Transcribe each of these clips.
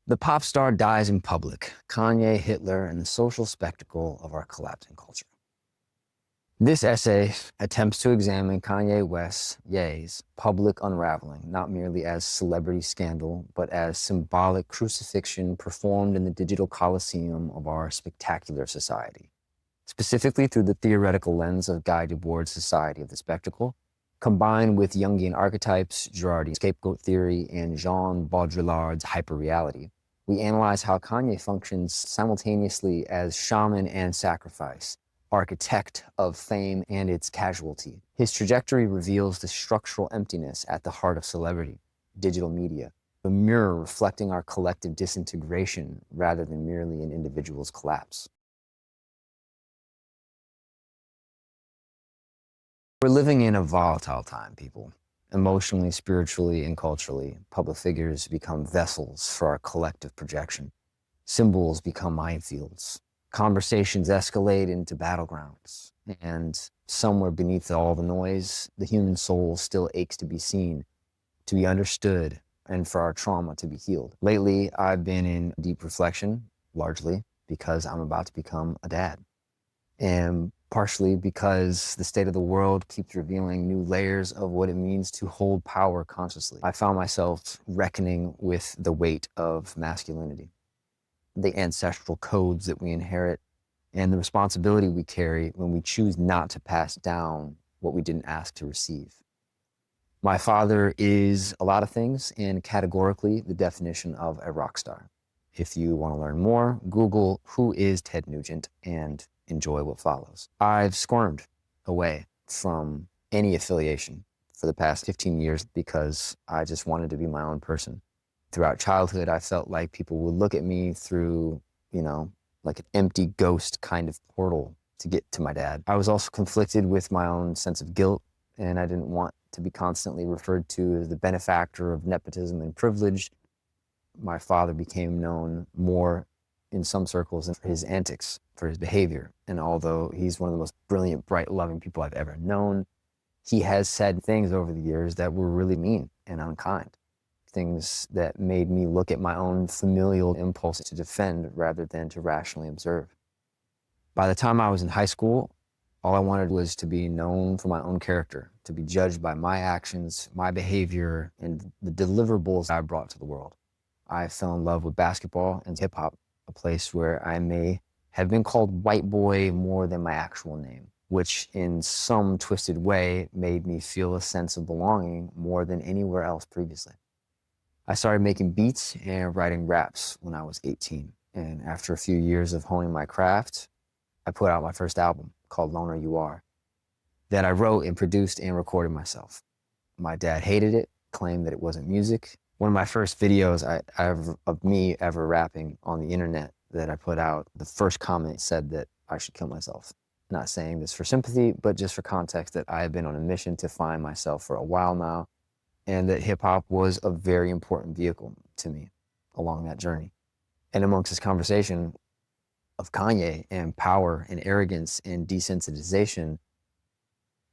The pop star dies in public, Kanye, Hitler, and the social spectacle of our collapsing culture. This essay attempts to examine Kanye West's Ye's public unraveling, not merely as celebrity scandal, but as symbolic crucifixion performed in the digital coliseum of our spectacular society, specifically through the theoretical lens of Guy Debord's Society of the Spectacle, combined with Jungian archetypes, Girardian Scapegoat Theory, and Jean Baudrillard's hyperreality. We analyze how Kanye functions simultaneously as shaman and sacrifice, architect of fame and its casualty. His trajectory reveals the structural emptiness at the heart of celebrity, digital media, a mirror reflecting our collective disintegration rather than merely an individual's collapse. We're living in a volatile time, people. Emotionally, spiritually, and culturally, public figures become vessels for our collective projection. Symbols become minefields. Conversations escalate into battlegrounds. And somewhere beneath all the noise, the human soul still aches to be seen, to be understood, and for our trauma to be healed. Lately, I've been in deep reflection, largely because I'm about to become a dad. And partially because the state of the world keeps revealing new layers of what it means to hold power consciously. I found myself reckoning with the weight of masculinity, the ancestral codes that we inherit, and the responsibility we carry when we choose not to pass down what we didn't ask to receive. My father is a lot of things, and categorically the definition of a rock star. If you want to learn more, Google "Who is Ted Nugent" and enjoy what follows. I've squirmed away from any affiliation for the past 15 years because I just wanted to be my own person. Throughout childhood, I felt like people would look at me through, like an empty ghost kind of portal to get to my dad. I was also conflicted with my own sense of guilt, and I didn't want to be constantly referred to as the benefactor of nepotism and privilege. My father became known more in some circles for his antics, for his behavior. And although he's one of the most brilliant, bright, loving people I've ever known, he has said things over the years that were really mean and unkind. Things that made me look at my own familial impulse to defend rather than to rationally observe. By the time I was in high school, all I wanted was to be known for my own character, to be judged by my actions, my behavior, and the deliverables I brought to the world. I fell in love with basketball and hip hop, a place where I may have been called white boy more than my actual name, which in some twisted way made me feel a sense of belonging more than anywhere else previously. I started making beats and writing raps when I was 18. And after a few years of honing my craft, I put out my first album called Loner You Are, that I wrote and produced and recorded myself. My dad hated it, claimed that it wasn't music. One of my first videos of me ever rapping on the internet that I put out, the first comment said that I should kill myself. Not saying this for sympathy, but just for context that I have been on a mission to find myself for a while now, and that hip hop was a very important vehicle to me along that journey. And amongst this conversation of Kanye and power and arrogance and desensitization,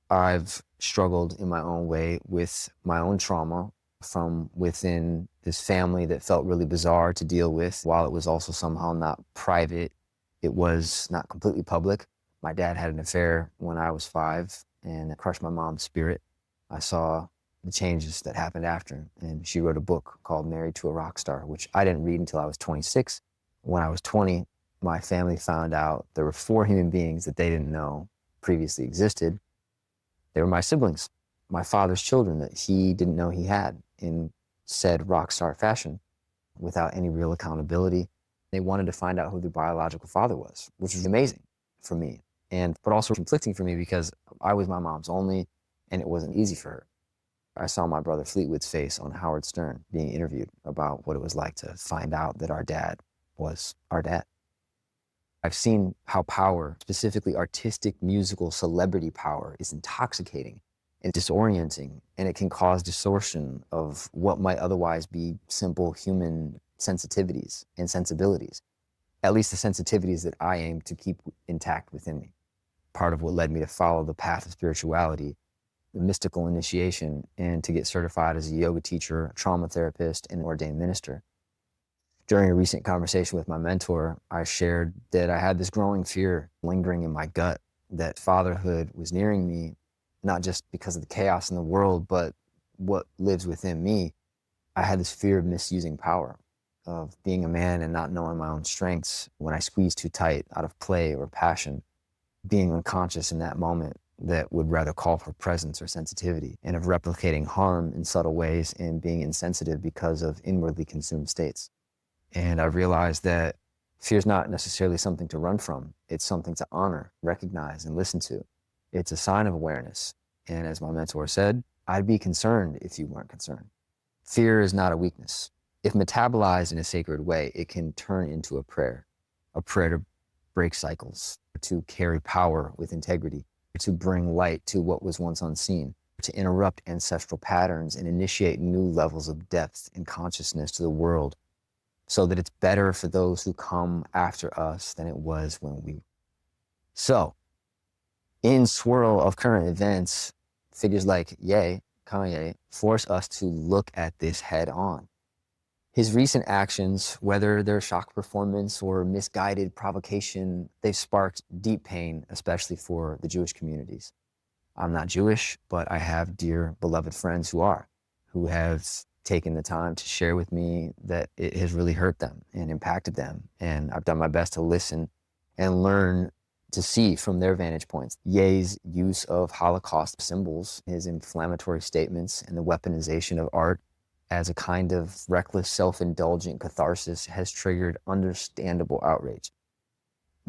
I've struggled in my own way with my own trauma from within this family that felt really bizarre to deal with. While it was also somehow not private, it was not completely public. My dad had an affair when I was 5, and it crushed my mom's spirit. I saw the changes that happened after, and she wrote a book called Married to a Rock Star, which I didn't read until I was 26. When I was 20, my family found out there were 4 human beings that they didn't know previously existed. They were my siblings, my father's children that he didn't know he had, in said rock star fashion, without any real accountability. They wanted to find out who their biological father was, which was amazing for me, but also conflicting for me because I was my mom's only, and it wasn't easy for her. I saw my brother Fleetwood's face on Howard Stern being interviewed about what it was like to find out that our dad was our dad. I've seen how power, specifically artistic, musical, celebrity power, is intoxicating and disorienting, and it can cause distortion of what might otherwise be simple human sensitivities and sensibilities, at least the sensitivities that I aim to keep intact within me. Part of what led me to follow the path of spirituality, the mystical initiation, and to get certified as a yoga teacher, trauma therapist, and ordained minister. During a recent conversation with my mentor, I shared that I had this growing fear lingering in my gut that fatherhood was nearing me, not just because of the chaos in the world, but what lives within me. I had this fear of misusing power, of being a man and not knowing my own strengths when I squeezed too tight out of play or passion, being unconscious in that moment that would rather call for presence or sensitivity, and of replicating harm in subtle ways and being insensitive because of inwardly consumed states. And I realized that fear is not necessarily something to run from. It's something to honor, recognize, and listen to. It's a sign of awareness. And as my mentor said, I'd be concerned if you weren't concerned. Fear is not a weakness. If metabolized in a sacred way, it can turn into a prayer to break cycles, to carry power with integrity, to bring light to what was once unseen, to interrupt ancestral patterns and initiate new levels of depth and consciousness to the world, so that it's better for those who come after us than it was when we. So, in swirl of current events, figures like Kanye, force us to look at this head on. His recent actions, whether they're shock performance or misguided provocation, they've sparked deep pain, especially for the Jewish communities. I'm not Jewish, but I have dear, beloved friends who have taken the time to share with me that it has really hurt them and impacted them. And I've done my best to listen and learn to see from their vantage points. Ye's use of Holocaust symbols, his inflammatory statements, and the weaponization of art as a kind of reckless, self-indulgent catharsis has triggered understandable outrage.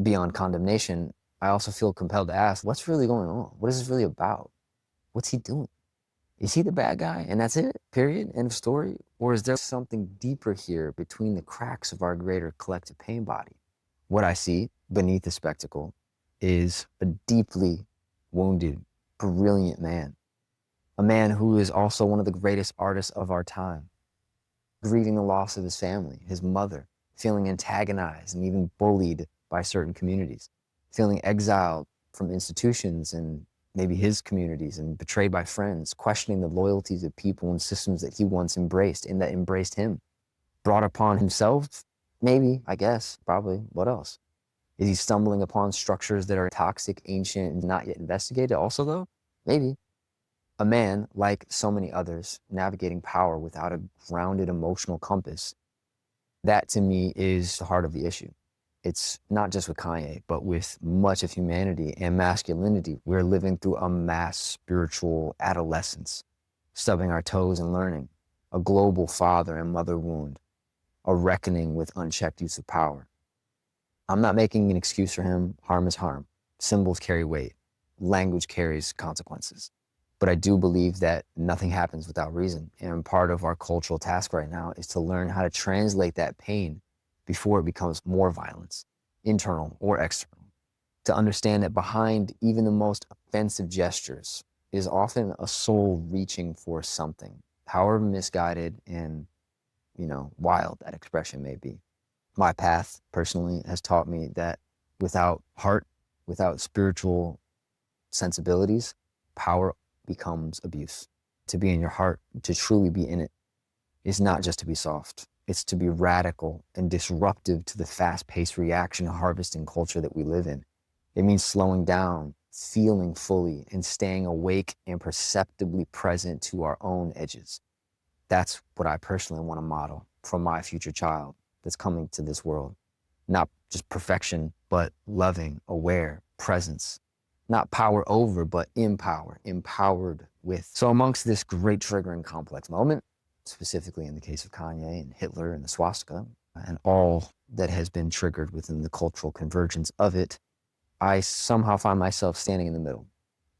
Beyond condemnation, I also feel compelled to ask, what's really going on? What is this really about? What's he doing? Is he the bad guy and that's it, period, end of story? Or is there something deeper here between the cracks of our greater collective pain body? What I see beneath the spectacle is a deeply wounded, brilliant man. A man who is also one of the greatest artists of our time, grieving the loss of his family, his mother, feeling antagonized and even bullied by certain communities, feeling exiled from institutions and maybe his communities and betrayed by friends, questioning the loyalties of people and systems that he once embraced and that embraced him. Brought upon himself, maybe, I guess, probably, what else? Is he stumbling upon structures that are toxic, ancient, and not yet investigated also though? Maybe. A man, like so many others, navigating power without a grounded emotional compass. That to me is the heart of the issue. It's not just with Kanye, but with much of humanity and masculinity. We're living through a mass spiritual adolescence, stubbing our toes and learning, a global father and mother wound, a reckoning with unchecked use of power. I'm not making an excuse for him. Harm is harm. Symbols carry weight. Language carries consequences. But I do believe that nothing happens without reason. And part of our cultural task right now is to learn how to translate that pain before it becomes more violence, internal or external. To understand that behind even the most offensive gestures is often a soul reaching for something, however misguided and, wild that expression may be. My path personally has taught me that without heart, without spiritual sensibilities, power becomes abuse. To be in your heart, to truly be in it, is not just to be soft. It's to be radical and disruptive to the fast-paced reaction harvesting culture that we live in. It means slowing down, feeling fully, and staying awake and perceptibly present to our own edges. That's what I personally want to model for my future child that's coming to this world. Not just perfection, but loving, aware, presence. Not power over, but empowered with. So amongst this great triggering complex moment, specifically in the case of Kanye and Hitler and the swastika, and all that has been triggered within the cultural convergence of it, I somehow find myself standing in the middle,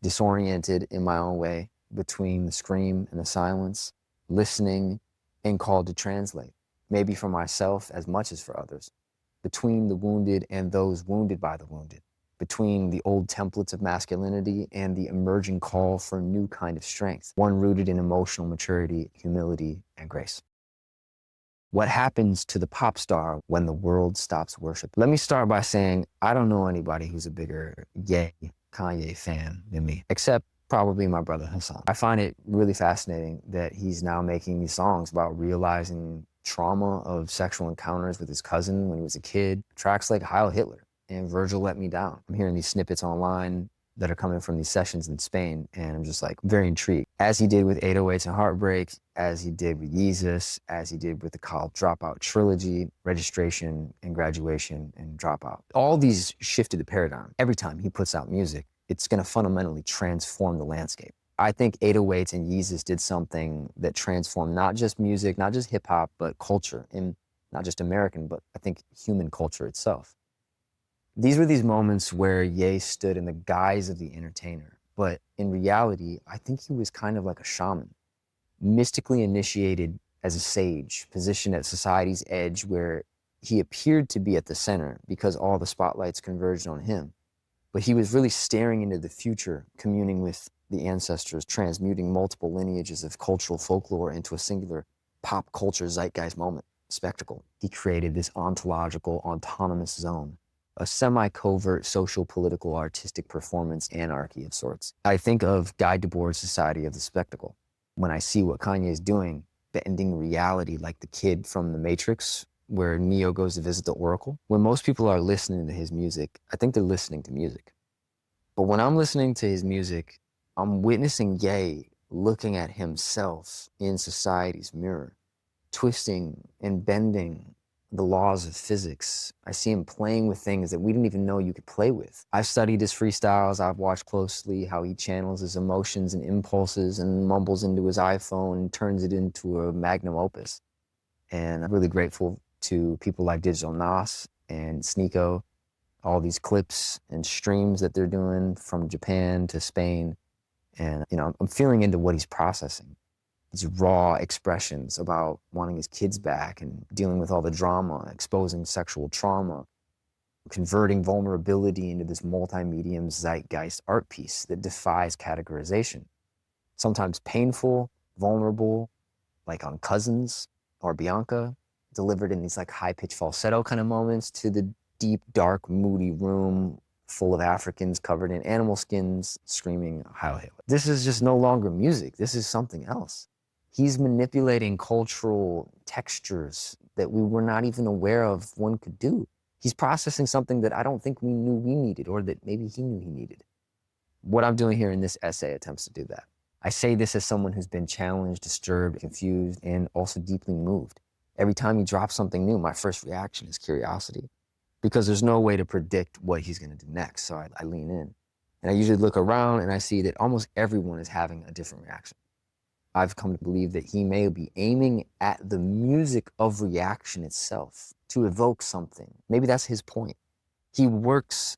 disoriented in my own way between the scream and the silence, listening and called to translate, maybe for myself as much as for others, between the wounded and those wounded by the wounded, between the old templates of masculinity and the emerging call for a new kind of strength, one rooted in emotional maturity, humility, and grace. What happens to the pop star when the world stops worship? Let me start by saying I don't know anybody who's a bigger Kanye fan than me, except probably my brother Hassan. I find it really fascinating that he's now making these songs about realizing trauma of sexual encounters with his cousin when he was a kid. Tracks like Heil Hitler and Virgil Let Me Down. I'm hearing these snippets online that are coming from these sessions in Spain, and I'm just like very intrigued. As he did with 808s and Heartbreak, as he did with Yeezus, as he did with the College Dropout trilogy, Registration and Graduation and Dropout. All these shifted the paradigm. Every time he puts out music, it's gonna fundamentally transform the landscape. I think 808s and Yeezus did something that transformed not just music, not just hip hop, but culture, and not just American, but I think human culture itself. These were these moments where Ye stood in the guise of the entertainer, but in reality, I think he was kind of like a shaman, mystically initiated as a sage, positioned at society's edge where he appeared to be at the center because all the spotlights converged on him. But he was really staring into the future, communing with the ancestors, transmuting multiple lineages of cultural folklore into a singular pop culture zeitgeist moment, spectacle. He created this ontological, autonomous zone, a semi-covert social, political, artistic performance anarchy of sorts. I think of Guy Debord's Society of the Spectacle. When I see what Kanye is doing, bending reality like the kid from The Matrix, where Neo goes to visit the Oracle. When most people are listening to his music, I think they're listening to music. But when I'm listening to his music, I'm witnessing Ye looking at himself in society's mirror, twisting and bending the laws of physics. I see him playing with things that we didn't even know you could play with. I've studied his freestyles. I've watched closely how he channels his emotions and impulses and mumbles into his iPhone and turns it into a magnum opus. And I'm really grateful to people like Digital Nas and Sneeko, all these clips and streams that they're doing from Japan to Spain. And, I'm feeling into what he's processing. These raw expressions about wanting his kids back and dealing with all the drama, exposing sexual trauma, converting vulnerability into this multi-medium zeitgeist art piece that defies categorization. Sometimes painful, vulnerable, like on Cousins or Bianca, delivered in these like high-pitched falsetto kind of moments, to the deep, dark, moody room full of Africans covered in animal skins screaming Heil Hitler. This is just no longer music. This is something else. He's manipulating cultural textures that we were not even aware of one could do. He's processing something that I don't think we knew we needed, or that maybe he knew he needed. What I'm doing here in this essay attempts to do that. I say this as someone who's been challenged, disturbed, confused, and also deeply moved. Every time he drops something new, my first reaction is curiosity, because there's no way to predict what he's gonna do next, so I lean in. And I usually look around and I see that almost everyone is having a different reaction. I've come to believe that he may be aiming at the music of reaction itself to evoke something. Maybe that's his point. He works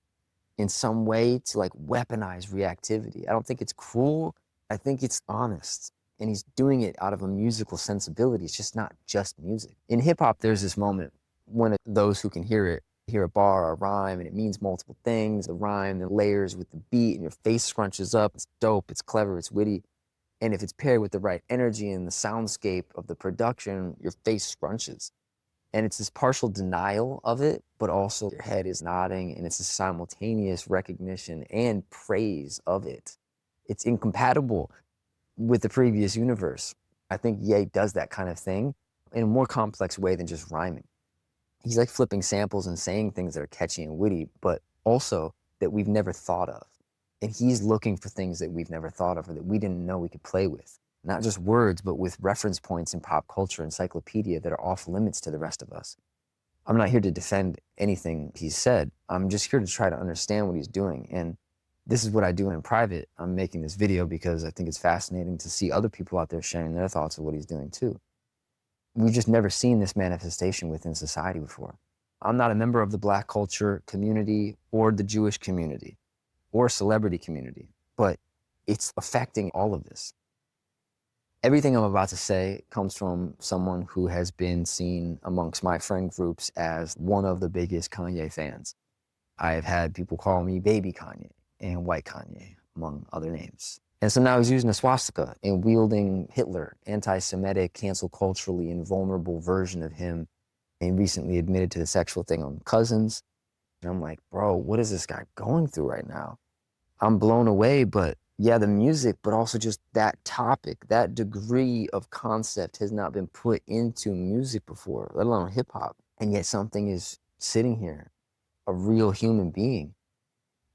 in some way to like weaponize reactivity. I don't think it's cruel. I think it's honest. And he's doing it out of a musical sensibility. It's just not just music. In hip hop, there's this moment when those who can hear it hear a bar or a rhyme, and it means multiple things. The rhyme, the layers with the beat, and your face scrunches up. It's dope, it's clever, it's witty. And if it's paired with the right energy and the soundscape of the production, your face scrunches. And it's this partial denial of it, but also your head is nodding, and it's a simultaneous recognition and praise of it. It's incompatible with the previous universe. I think Ye does that kind of thing in a more complex way than just rhyming. He's like flipping samples and saying things that are catchy and witty, but also that we've never thought of. And he's looking for things that we've never thought of or that we didn't know we could play with. Not just words, but with reference points in pop culture encyclopedia that are off limits to the rest of us. I'm not here to defend anything he's said. I'm just here to try to understand what he's doing. And this is what I do in private. I'm making this video because I think it's fascinating to see other people out there sharing their thoughts of what he's doing too. We've just never seen this manifestation within society before. I'm not a member of the Black culture community or the Jewish community or celebrity community, but it's affecting all of this. Everything I'm about to say comes from someone who has been seen amongst my friend groups as one of the biggest Kanye fans. I've had people call me Baby Kanye and White Kanye, among other names. And so now he's using a swastika and wielding Hitler, anti-Semitic, cancel culturally invulnerable version of him, and recently admitted to the sexual thing on Cousins. And I'm like, bro, what is this guy going through right now? I'm blown away, but Yeah, the music, but also just that topic, that degree of concept has not been put into music before, let alone hip hop. And yet something is sitting here, a real human being.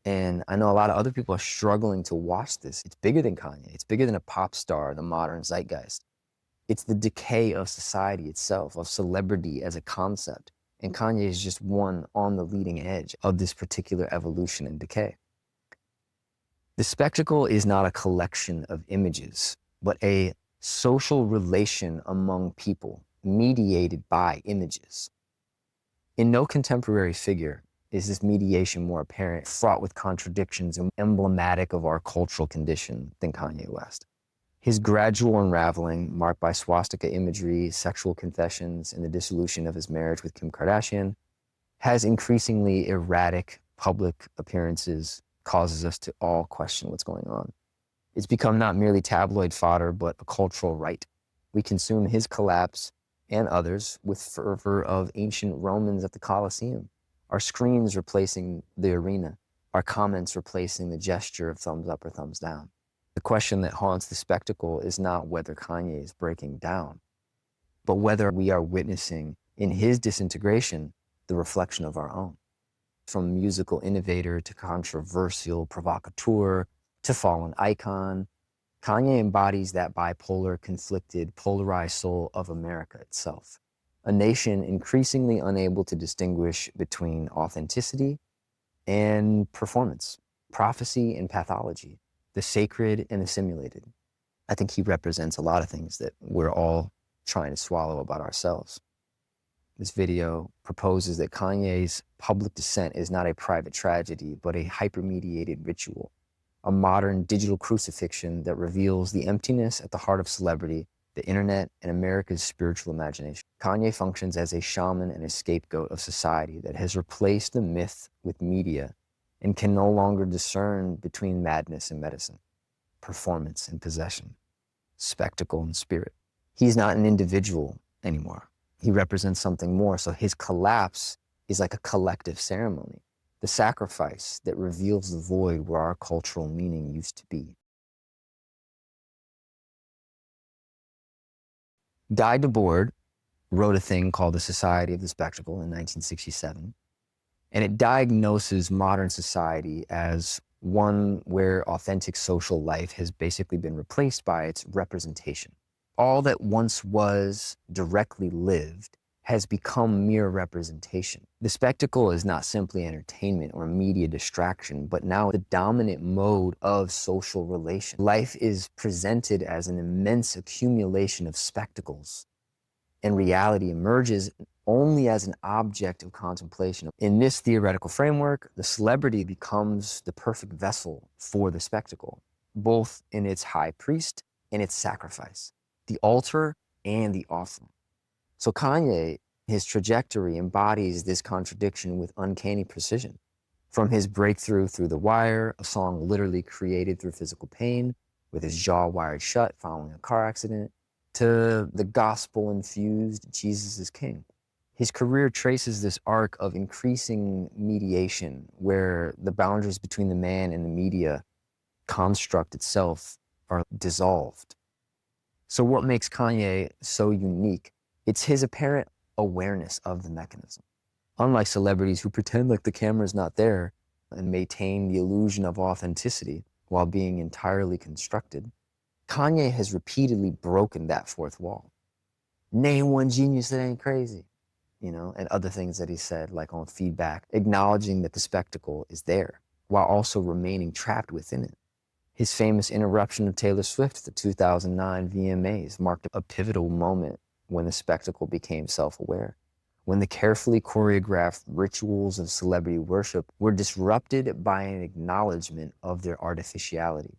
And I know a lot of other people are struggling to watch this. It's bigger than Kanye. It's bigger than a pop star, the modern zeitgeist. It's the decay of society itself, of celebrity as a concept. And Kanye is just one on the leading edge of this particular evolution and decay. The spectacle is not a collection of images, but a social relation among people mediated by images. In no contemporary figure is this mediation more apparent, fraught with contradictions and emblematic of our cultural condition than Kanye West. His gradual unraveling, marked by swastika imagery, sexual confessions, and the dissolution of his marriage with Kim Kardashian, has increasingly erratic public appearances, causes us to all question what's going on. It's become not merely tabloid fodder, but a cultural rite. We consume his collapse and others with fervor of ancient Romans at the Colosseum. Our screens replacing the arena, our comments replacing the gesture of thumbs up or thumbs down. The question that haunts the spectacle is not whether Kanye is breaking down, but whether we are witnessing in his disintegration the reflection of our own. From musical innovator to controversial provocateur to fallen icon, Kanye embodies that bipolar, conflicted, polarized soul of America itself, a nation increasingly unable to distinguish between authenticity and performance, prophecy and pathology, the sacred and the simulated. I think he represents a lot of things that we're all trying to swallow about ourselves. This video proposes that Kanye's public descent is not a private tragedy, but a hypermediated ritual, a modern digital crucifixion that reveals the emptiness at the heart of celebrity, the internet, and America's spiritual imagination. Kanye functions as a shaman and a scapegoat of society that has replaced the myth with media and can no longer discern between madness and medicine, performance and possession, spectacle and spirit. He's not an individual anymore. He represents something more, so his collapse is like a collective ceremony, the sacrifice that reveals the void where our cultural meaning used to be. Debord wrote a thing called The Society of the Spectacle in 1967, and it diagnoses modern society as one where authentic social life has basically been replaced by its representation. All that once was directly lived has become mere representation. The spectacle is not simply entertainment or media distraction, but now the dominant mode of social relation. Life is presented as an immense accumulation of spectacles, and reality emerges only as an object of contemplation. In this theoretical framework, the celebrity becomes the perfect vessel for the spectacle, both in its high priest and its sacrifice, the altar and the offering. So Kanye, his trajectory embodies this contradiction with uncanny precision. From his breakthrough through The Wire, a song literally created through physical pain, with his jaw wired shut following a car accident, to the gospel-infused Jesus is King. His career traces this arc of increasing mediation, where the boundaries between the man and the media construct itself are dissolved. So what makes Kanye so unique? It's his apparent awareness of the mechanism. Unlike celebrities who pretend like the camera's not there and maintain the illusion of authenticity while being entirely constructed, Kanye has repeatedly broken that fourth wall. Name one genius that ain't crazy, and other things that he said, like on Feedback, acknowledging that the spectacle is there while also remaining trapped within it. His famous interruption of Taylor Swift at the 2009 VMAs marked a pivotal moment when the spectacle became self-aware, when the carefully choreographed rituals of celebrity worship were disrupted by an acknowledgement of their artificiality.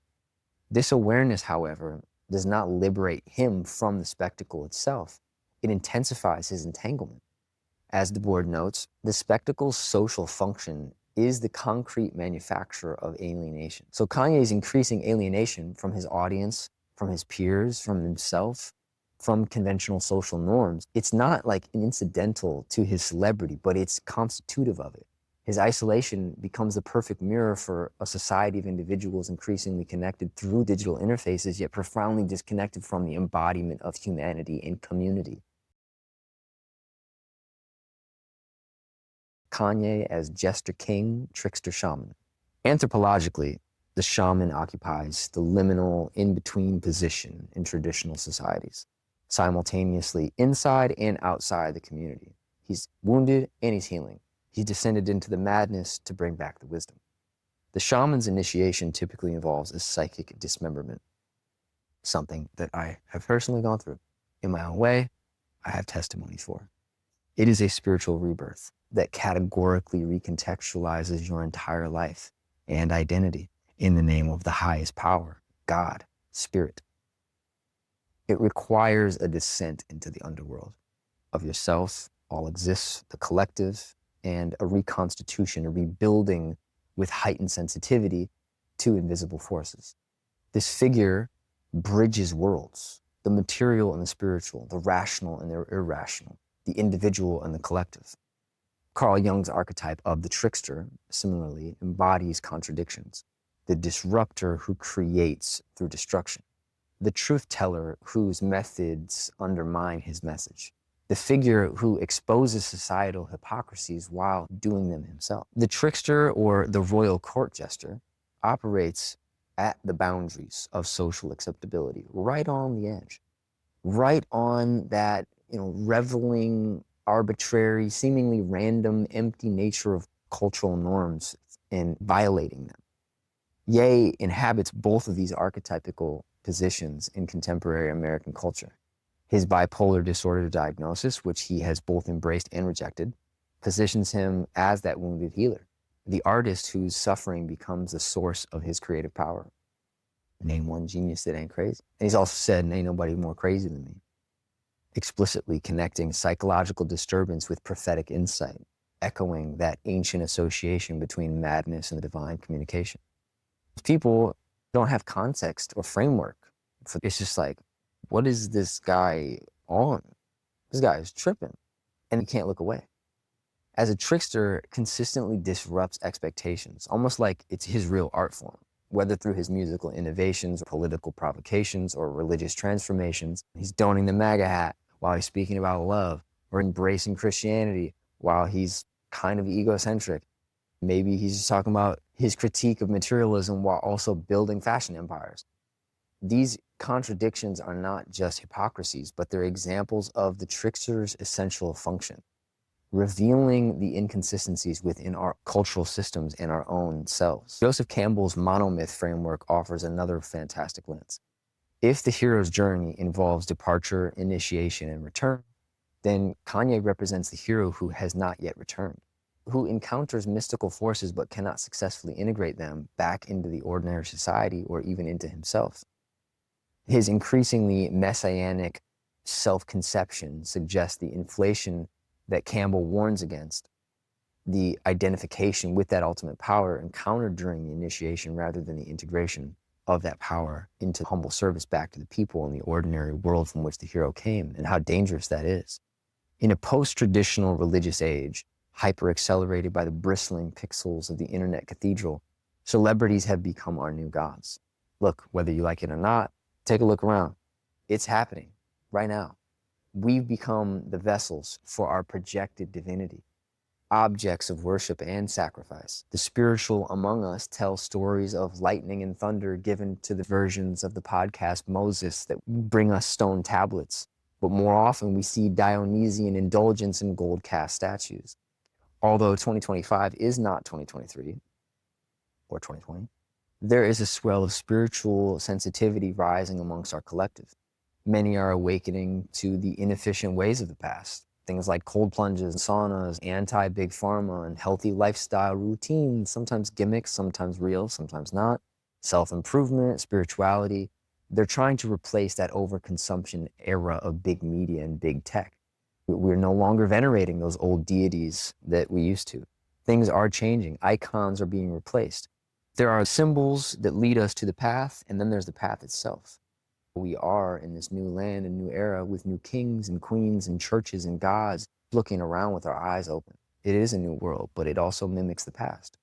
This awareness, however, does not liberate him from the spectacle itself. It intensifies his entanglement. As Debord notes, the spectacle's social function is the concrete manufacturer of alienation. So Kanye's increasing alienation from his audience, from his peers, from himself, from conventional social norms, it's not like incidental to his celebrity, but it's constitutive of it. His isolation becomes the perfect mirror for a society of individuals increasingly connected through digital interfaces, yet profoundly disconnected from the embodiment of humanity and community. Kanye as jester king, trickster shaman. Anthropologically, the shaman occupies the liminal in-between position in traditional societies, simultaneously inside and outside the community. He's wounded and he's healing. He descended into the madness to bring back the wisdom. The shaman's initiation typically involves a psychic dismemberment, something that I have personally gone through. In my own way, I have testimony for. It is a spiritual rebirth that categorically recontextualizes your entire life and identity in the name of the highest power, God, spirit. It requires a descent into the underworld of yourself, all exists, the collective, and a reconstitution, a rebuilding with heightened sensitivity to invisible forces. This figure bridges worlds, the material and the spiritual, the rational and the irrational, the individual and the collective. Carl Jung's archetype of the trickster, similarly, embodies contradictions. The disruptor who creates through destruction. The truth teller whose methods undermine his message. The figure who exposes societal hypocrisies while doing them himself. The trickster, or the royal court jester, operates at the boundaries of social acceptability, right on the edge, right on that, reveling, arbitrary, seemingly random, empty nature of cultural norms and violating them. Ye inhabits both of these archetypical positions in contemporary American culture. His bipolar disorder diagnosis, which he has both embraced and rejected, positions him as that wounded healer, the artist whose suffering becomes the source of his creative power. Name one genius that ain't crazy. And he's also said, ain't nobody more crazy than me. Explicitly connecting psychological disturbance with prophetic insight, echoing that ancient association between madness and the divine communication. People don't have context or framework. It's just like, what is this guy on? This guy is tripping, and you can't look away. As a trickster, consistently disrupts expectations, almost like it's his real art form, whether through his musical innovations, political provocations, or religious transformations. He's donning the MAGA hat while he's speaking about love, or embracing Christianity while he's kind of egocentric. Maybe he's just talking about his critique of materialism while also building fashion empires. These contradictions are not just hypocrisies, but they're examples of the trickster's essential function, revealing the inconsistencies within our cultural systems and our own selves. Joseph Campbell's monomyth framework offers another fantastic lens. If the hero's journey involves departure, initiation, and return, then Kanye represents the hero who has not yet returned, who encounters mystical forces but cannot successfully integrate them back into the ordinary society or even into himself. His increasingly messianic self-conception suggests the inflation that Campbell warns against, the identification with that ultimate power encountered during the initiation rather than the integration of that power into humble service back to the people in the ordinary world from which the hero came, and how dangerous that is. In a post-traditional religious age, hyper-accelerated by the bristling pixels of the internet cathedral, celebrities have become our new gods. Look, whether you like it or not, take a look around. It's happening right now. We've become the vessels for our projected divinity, objects of worship and sacrifice. The spiritual among us tell stories of lightning and thunder given to the versions of the podcast Moses that bring us stone tablets. But more often we see Dionysian indulgence in gold cast statues. Although 2025 is not 2023 or 2020, there is a swell of spiritual sensitivity rising amongst our collective. Many are awakening to the inefficient ways of the past. Things like cold plunges, saunas, anti-big pharma, and healthy lifestyle routines, sometimes gimmicks, sometimes real, sometimes not. Self-improvement, spirituality. They're trying to replace that overconsumption era of big media and big tech. We're no longer venerating those old deities that we used to. Things are changing. Icons are being replaced. There are symbols that lead us to the path, and then there's the path itself. We are in this new land and new era with new kings and queens and churches and gods looking around with our eyes open. It is a new world, but it also mimics the past.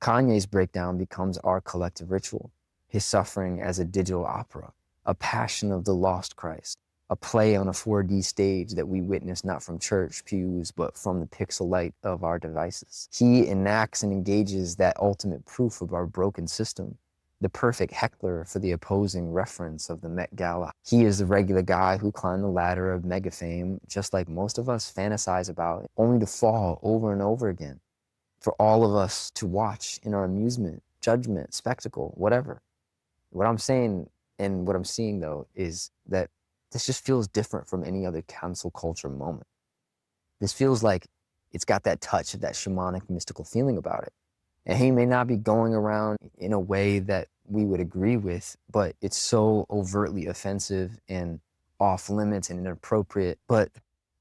Kanye's breakdown becomes our collective ritual, his suffering as a digital opera, a passion of the lost Christ, a play on a 4D stage that we witness not from church pews, but from the pixel light of our devices. He enacts and engages that ultimate proof of our broken system, the perfect heckler for the opposing reference of the Met Gala. He is the regular guy who climbed the ladder of mega fame, just like most of us fantasize about, only to fall over and over again, for all of us to watch in our amusement, judgment, spectacle, whatever. What I'm saying and what I'm seeing, though, is that this just feels different from any other cancel culture moment. This feels like it's got that touch of that shamanic mystical feeling about it. And he may not be going around in a way that we would agree with, but it's so overtly offensive and off limits and inappropriate. But,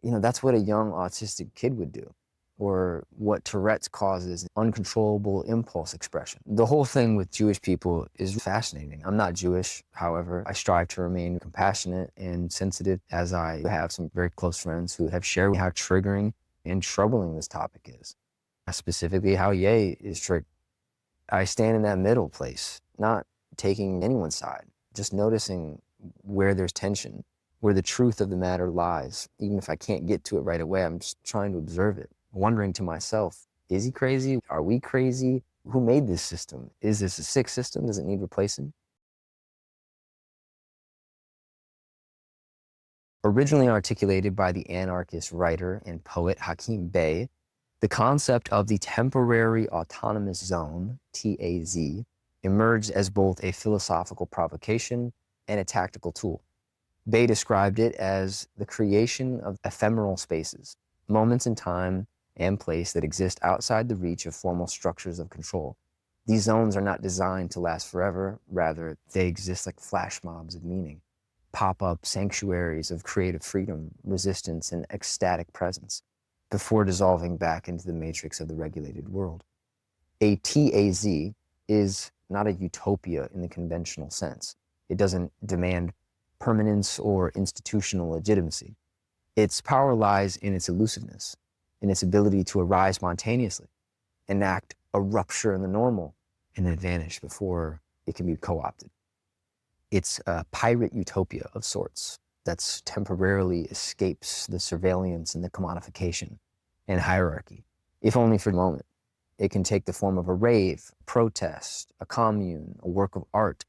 that's what a young autistic kid would do, or what Tourette's causes, uncontrollable impulse expression. The whole thing with Jewish people is fascinating. I'm not Jewish, however. I strive to remain compassionate and sensitive, as I have some very close friends who have shared how triggering and troubling this topic is. Specifically how Ye is tricked. I stand in that middle place, not taking anyone's side, just noticing where there's tension, where the truth of the matter lies. Even if I can't get to it right away, I'm just trying to observe it, wondering to myself, is he crazy? Are we crazy? Who made this system? Is this a sick system? Does it need replacing? Originally articulated by the anarchist writer and poet Hakim Bey, the concept of the temporary autonomous zone, TAZ, emerged as both a philosophical provocation and a tactical tool. Bey described it as the creation of ephemeral spaces, moments in time and place that exist outside the reach of formal structures of control. These zones are not designed to last forever, rather, they exist like flash mobs of meaning, pop-up sanctuaries of creative freedom, resistance, and ecstatic presence, before dissolving back into the matrix of the regulated world. A TAZ is not a utopia in the conventional sense. It doesn't demand permanence or institutional legitimacy. Its power lies in its elusiveness, in its ability to arise spontaneously, enact a rupture in the normal, and then vanish before it can be co-opted. It's a pirate utopia of sorts that's temporarily escapes the surveillance and the commodification and hierarchy, if only for a moment. It can take the form of a rave, a protest, a commune, a work of art,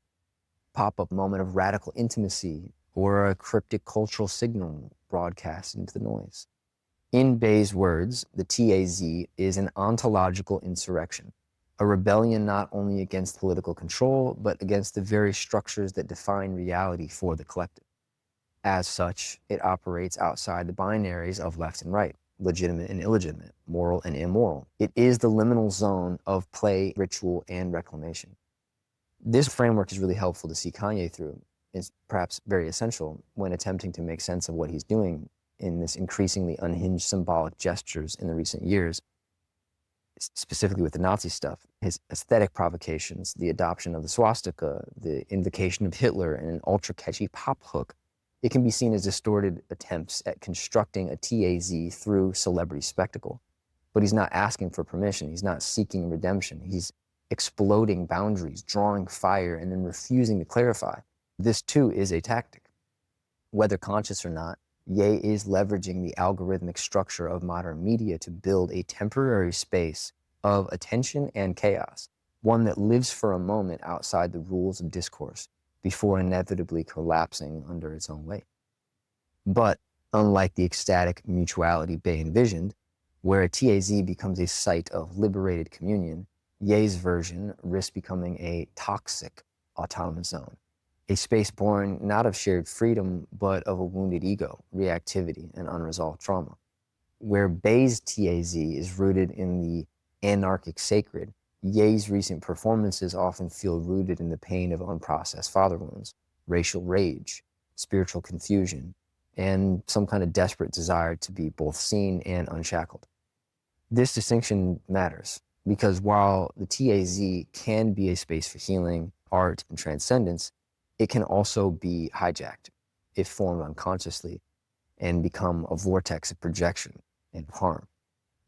pop-up moment of radical intimacy, or a cryptic cultural signal broadcast into the noise. In Bey's words, the TAZ is an ontological insurrection, a rebellion not only against political control, but against the very structures that define reality for the collective. As such, it operates outside the binaries of left and right, legitimate and illegitimate, moral and immoral. It is the liminal zone of play, ritual, and reclamation. This framework is really helpful to see Kanye through. It's perhaps very essential when attempting to make sense of what he's doing in this increasingly unhinged symbolic gestures in the recent years, specifically with the Nazi stuff. His aesthetic provocations, the adoption of the swastika, the invocation of Hitler, and an ultra-catchy pop hook. It can be seen as distorted attempts at constructing a TAZ through celebrity spectacle. But he's not asking for permission. He's not seeking redemption. He's exploding boundaries, drawing fire, and then refusing to clarify. This too is a tactic. Whether conscious or not, Ye is leveraging the algorithmic structure of modern media to build a temporary space of attention and chaos, one that lives for a moment outside the rules of discourse before inevitably collapsing under its own weight. But unlike the ecstatic mutuality Bey envisioned, where a TAZ becomes a site of liberated communion, Ye's version risks becoming a toxic autonomous zone, a space born not of shared freedom, but of a wounded ego, reactivity, and unresolved trauma. Where Bey's TAZ is rooted in the anarchic sacred, Ye's recent performances often feel rooted in the pain of unprocessed father wounds, racial rage, spiritual confusion, and some kind of desperate desire to be both seen and unshackled. This distinction matters because while the TAZ can be a space for healing, art, and transcendence, it can also be hijacked if formed unconsciously and become a vortex of projection and harm.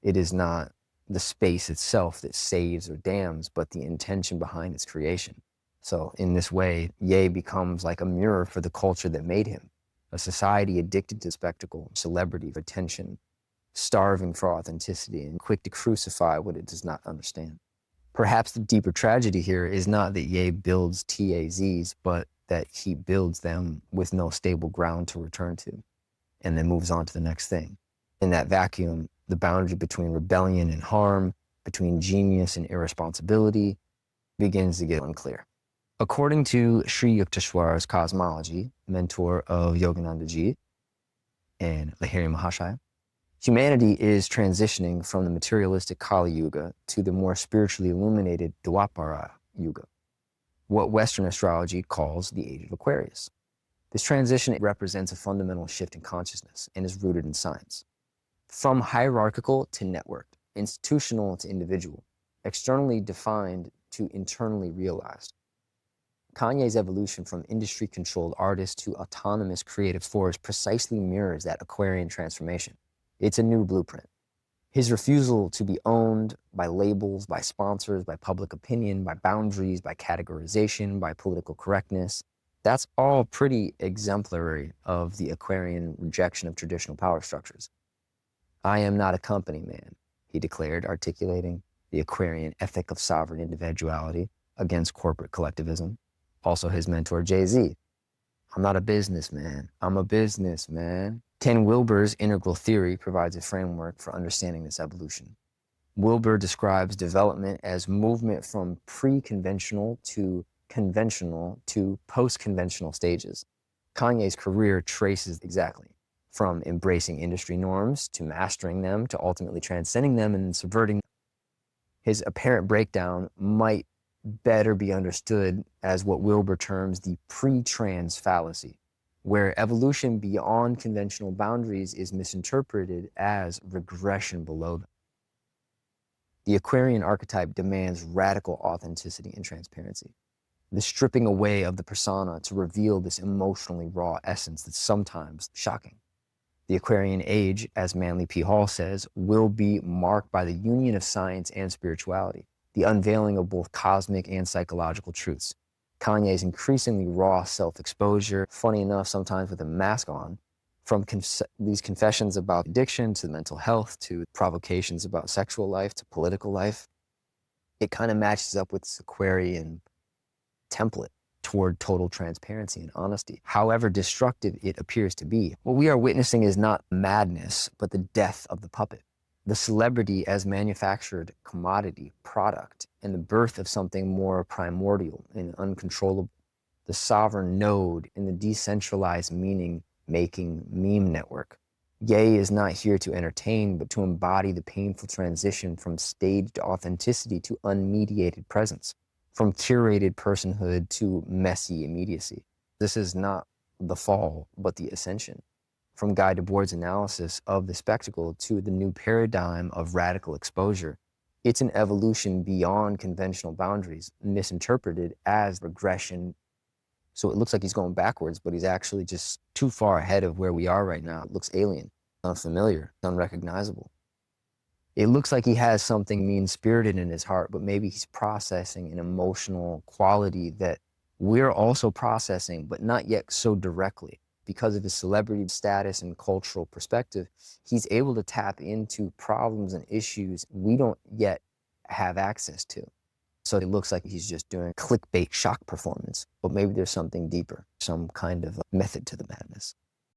It is not the space itself that saves or damns, but the intention behind its creation. So in this way, Ye becomes like a mirror for the culture that made him, a society addicted to spectacle, celebrity, attention, starving for authenticity, and quick to crucify what it does not understand. Perhaps the deeper tragedy here is not that Ye builds TAZs, but that he builds them with no stable ground to return to, and then moves on to the next thing. In that vacuum, the boundary between rebellion and harm, between genius and irresponsibility, begins to get unclear. According to Sri Yukteswar's cosmology, mentor of Yogananda Ji and Lahiri Mahashaya, humanity is transitioning from the materialistic Kali Yuga to the more spiritually illuminated Dwapara Yuga, what Western astrology calls the Age of Aquarius. This transition represents a fundamental shift in consciousness and is rooted in science. From hierarchical to networked, institutional to individual, externally defined to internally realized. Kanye's evolution from industry-controlled artist to autonomous creative force precisely mirrors that Aquarian transformation. It's a new blueprint. His refusal to be owned by labels, by sponsors, by public opinion, by boundaries, by categorization, by political correctness, that's all pretty exemplary of the Aquarian rejection of traditional power structures. "I am not a company man," he declared, articulating the Aquarian ethic of sovereign individuality against corporate collectivism. Also his mentor, Jay-Z. "I'm not a businessman, I'm a businessman." Ken Wilber's integral theory provides a framework for understanding this evolution. Wilber describes development as movement from pre-conventional to conventional to post-conventional stages. Kanye's career traces exactly from embracing industry norms to mastering them to ultimately transcending them and subverting them. His apparent breakdown might better be understood as what Wilber terms the pre-trans fallacy, where evolution beyond conventional boundaries is misinterpreted as regression below them. The Aquarian archetype demands radical authenticity and transparency, the stripping away of the persona to reveal this emotionally raw essence that's sometimes shocking. The Aquarian age, as Manly P. Hall says, will be marked by the union of science and spirituality, the unveiling of both cosmic and psychological truths. Kanye's increasingly raw self-exposure, funny enough, sometimes with a mask on, from these confessions about addiction to mental health to provocations about sexual life to political life, it kind of matches up with this Aquarian template toward total transparency and honesty, however destructive it appears to be. What we are witnessing is not madness, but the death of the puppet, the celebrity as manufactured commodity product, and the birth of something more primordial and uncontrollable, the sovereign node in the decentralized meaning-making meme network. Ye is not here to entertain, but to embody the painful transition from staged authenticity to unmediated presence, from curated personhood to messy immediacy. This is not the fall, but the ascension. From Guy Debord's analysis of the spectacle to the new paradigm of radical exposure, it's an evolution beyond conventional boundaries, misinterpreted as regression. So it looks like he's going backwards, but he's actually just too far ahead of where we are right now. It looks alien, unfamiliar, unrecognizable. It looks like he has something mean-spirited in his heart, but maybe he's processing an emotional quality that we're also processing, but not yet so directly. Because of his celebrity status and cultural perspective, he's able to tap into problems and issues we don't yet have access to. So it looks like he's just doing clickbait shock performance, but maybe there's something deeper, some kind of method to the madness.